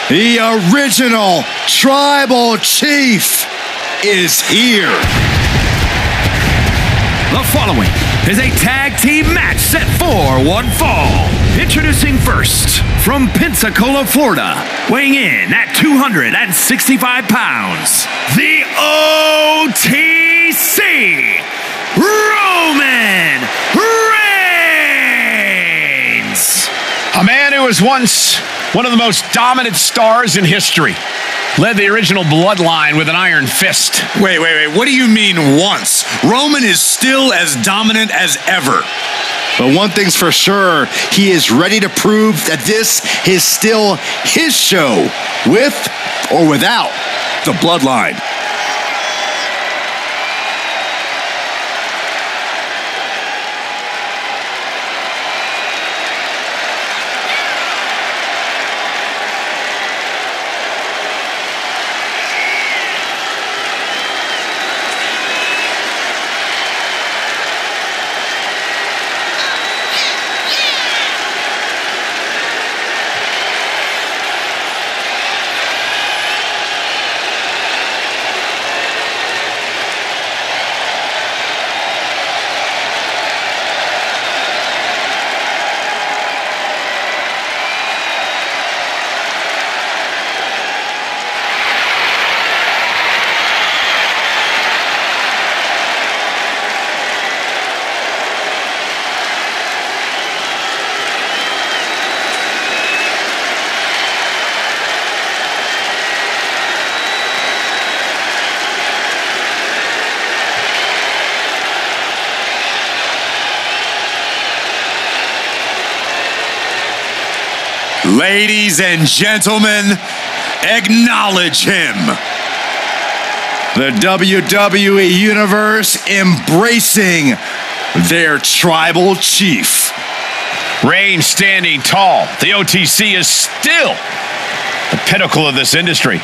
The original Tribal Chief is here. The following is a tag team match set for one fall. Introducing first, from Pensacola, Florida, weighing in at 265 pounds, the OTC, Roman Reigns. A man who was once one of the most dominant stars in history. Led the original bloodline with an iron fist. Wait. What do you mean once? Roman is still as dominant as ever. But one thing's for sure, he is ready to prove that this is still his show, with or without the bloodline. Ladies and gentlemen, acknowledge him. The WWE Universe embracing their Tribal Chief. Reigns standing tall. The OTC is still the pinnacle of this industry.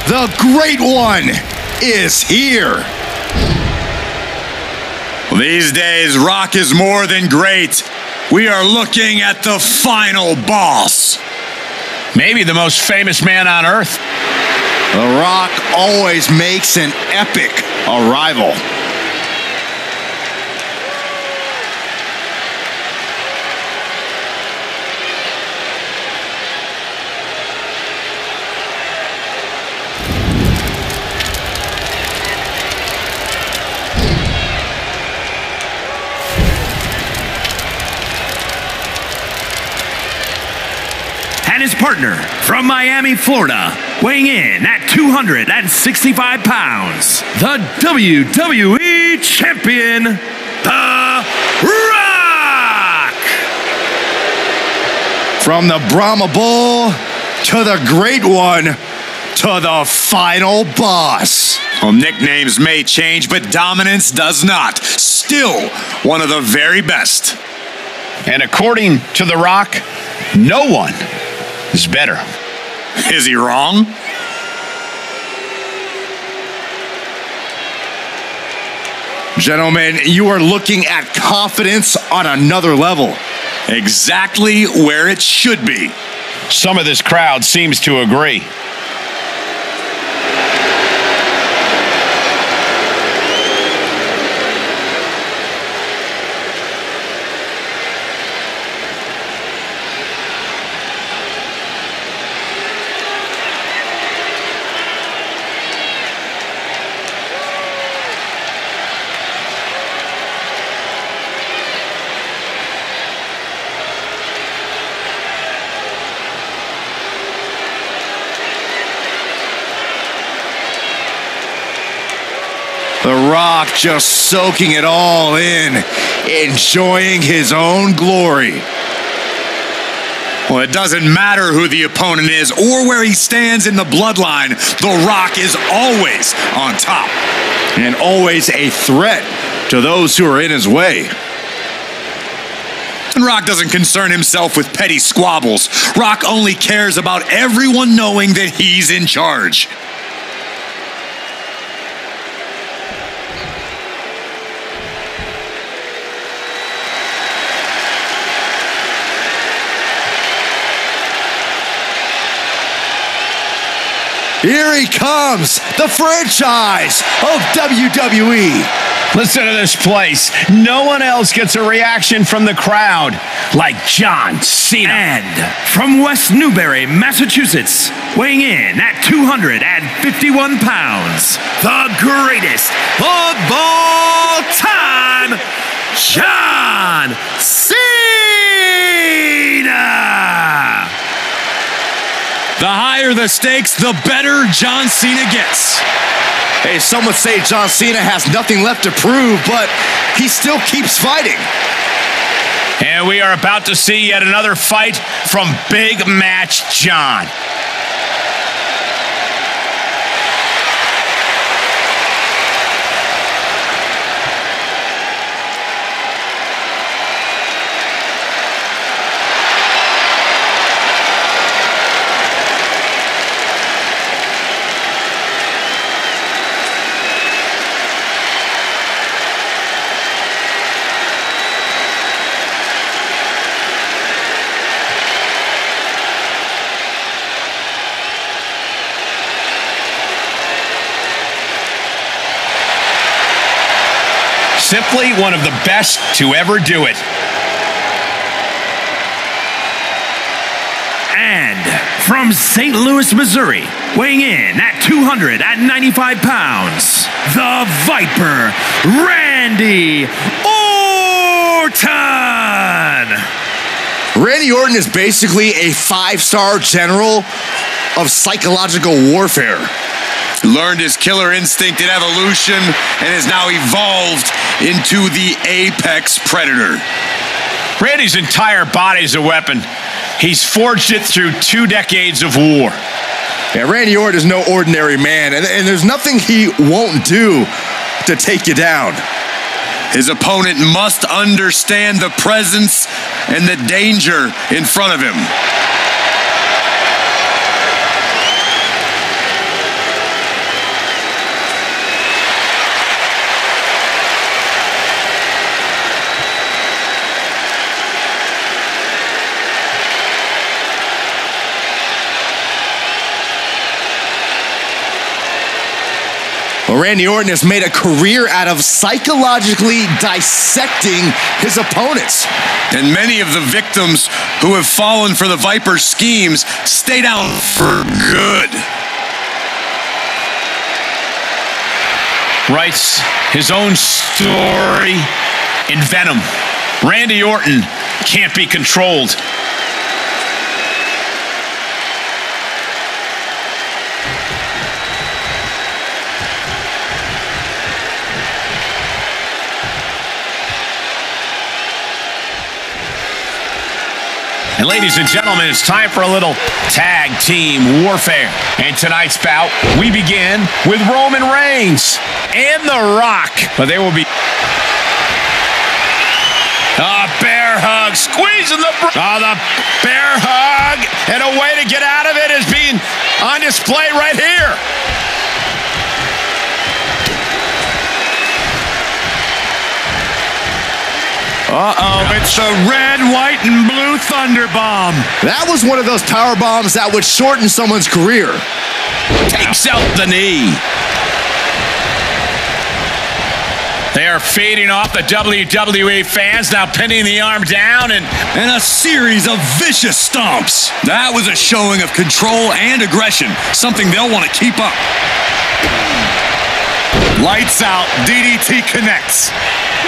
The Great One is here. These days, Rock is more than great. We are looking at the final boss. Maybe the most famous man on earth. The Rock always makes an epic arrival. And his partner from Miami, Florida, weighing in at 265 pounds, the WWE Champion, The Rock! From the Brahma Bull to the Great One to the final boss. Well, nicknames may change, but dominance does not. Still one of the very best. And according to The Rock, no one is better. Is he wrong? Gentlemen, you are looking at confidence on another level. Exactly where it should be. Some of this crowd seems to agree. The Rock just soaking it all in, enjoying his own glory. Well, it doesn't matter who the opponent is or where he stands in the bloodline. The Rock is always on top and always a threat to those who are in his way. And Rock doesn't concern himself with petty squabbles. Rock only cares about everyone knowing that he's in charge. Here he comes, the franchise of WWE. Listen to this place. No one else gets a reaction from the crowd like John Cena. And from West Newbury, Massachusetts, weighing in at 251 pounds, the greatest of all time, John Cena! The higher the stakes, the better John Cena gets. Hey, some would say John Cena has nothing left to prove, but he still keeps fighting. And we are about to see yet another fight from Big Match John. Simply one of the best to ever do it. And from St. Louis, Missouri, weighing in at 295 pounds, the Viper, Randy Orton! Randy Orton is basically a 5-star general of psychological warfare. He learned his killer instinct in evolution and has now evolved into the apex predator. Randy's entire body is a weapon. He's forged it through 2 decades of war. Yeah, Randy Orton is no ordinary man, and there's nothing he won't do to take you down. His opponent must understand the presence and the danger in front of him. Well, Randy Orton has made a career out of psychologically dissecting his opponents. And many of the victims who have fallen for the Viper's schemes stay down for good. Writes his own story in Venom. Randy Orton can't be controlled. And ladies and gentlemen, it's time for a little tag team warfare. And tonight's bout, we begin with Roman Reigns and The Rock. But they will be... bear hug, squeezing the bear hug, and a way to get out of it is being on display right here. It's the red, white, and blue thunder bomb. That was one of those power bombs that would shorten someone's career. Takes out the knee. They are feeding off the WWE fans, now pinning the arm down and a series of vicious stomps. That was a showing of control and aggression, something they'll want to keep up. Lights out, DDT connects.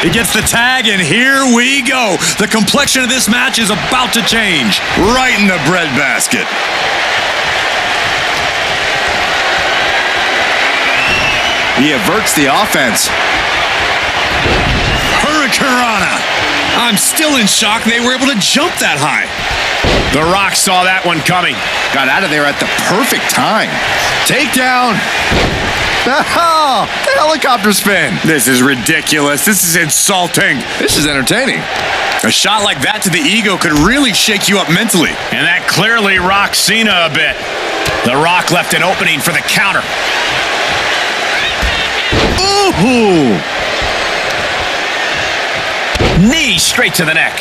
He gets the tag, and here we go. The complexion of this match is about to change. Right in the breadbasket. He averts the offense. Hurricanrana. I'm still in shock they were able to jump that high. The Rock saw that one coming. Got out of there at the perfect time. Takedown. Oh, the helicopter spin. This is ridiculous. This is insulting. This is entertaining. A shot like that to the ego could really shake you up mentally. And that clearly rocked Cena a bit. The Rock left an opening for the counter. Ooh. Knee straight to the neck.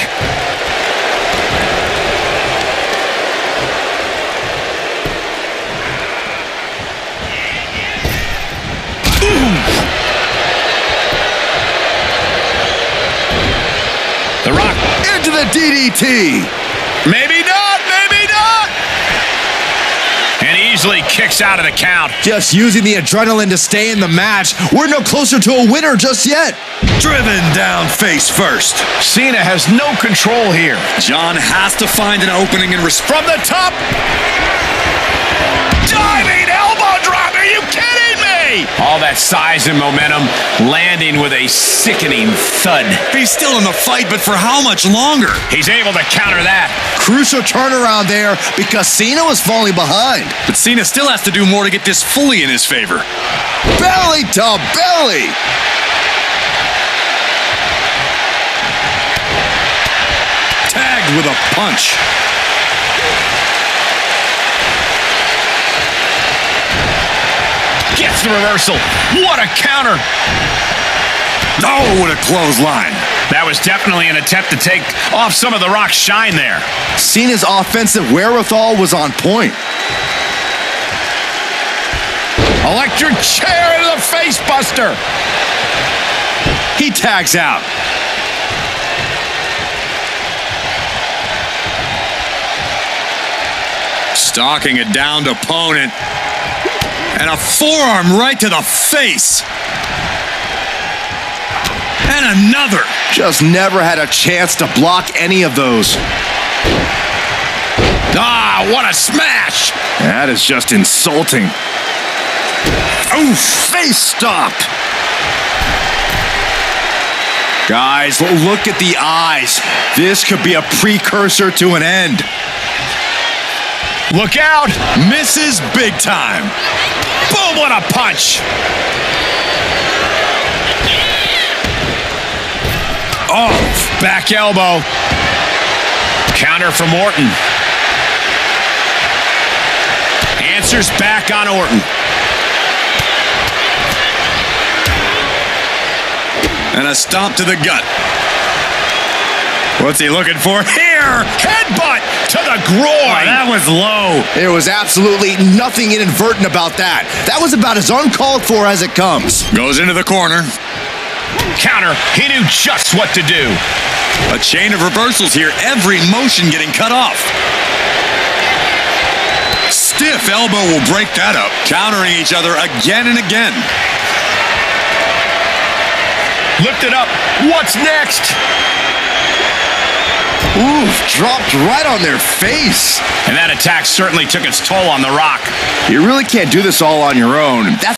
The Rock into the DDT. Maybe not, maybe not. And easily kicks out of the count. Just using the adrenaline to stay in the match. We're no closer to a winner just yet. Driven down face first. Cena has no control here. John has to find an opening and from the top. Diving elbow drop. Are you kidding me? All that size and momentum landing with a sickening thud. He's still in the fight, but for how much longer? He's able to counter that. Crucial turnaround there because Cena was falling behind. But Cena still has to do more to get this fully in his favor. Belly to belly. Tagged with a punch. Gets the reversal. What a counter. Oh, what a clothesline. That was definitely an attempt to take off some of the Rock's shine there. Cena's offensive wherewithal was on point. Electric chair into the face buster. He tags out. Stalking a downed opponent. And a forearm right to the face. And another. Just never had a chance to block any of those. Ah, what a smash. That is just insulting. Oh, face stop. Guys, look at the eyes. This could be a precursor to an end. Look out. Misses big time. Boom, what a punch. Oh, back elbow. Counter from Orton. Answers back on Orton. And a stomp to the gut. What's he looking for here? Headbutt to the groin. Oh, that was low. There was absolutely nothing inadvertent about that. That was about as uncalled for as it comes. Goes into the corner. Counter. He knew just what to do. A chain of reversals here. Every motion getting cut off. Stiff elbow will break that up. Countering each other again and again. Lifted up. What's next? Ooh, dropped right on their face. And that attack certainly took its toll on The Rock. You really can't do this all on your own. That's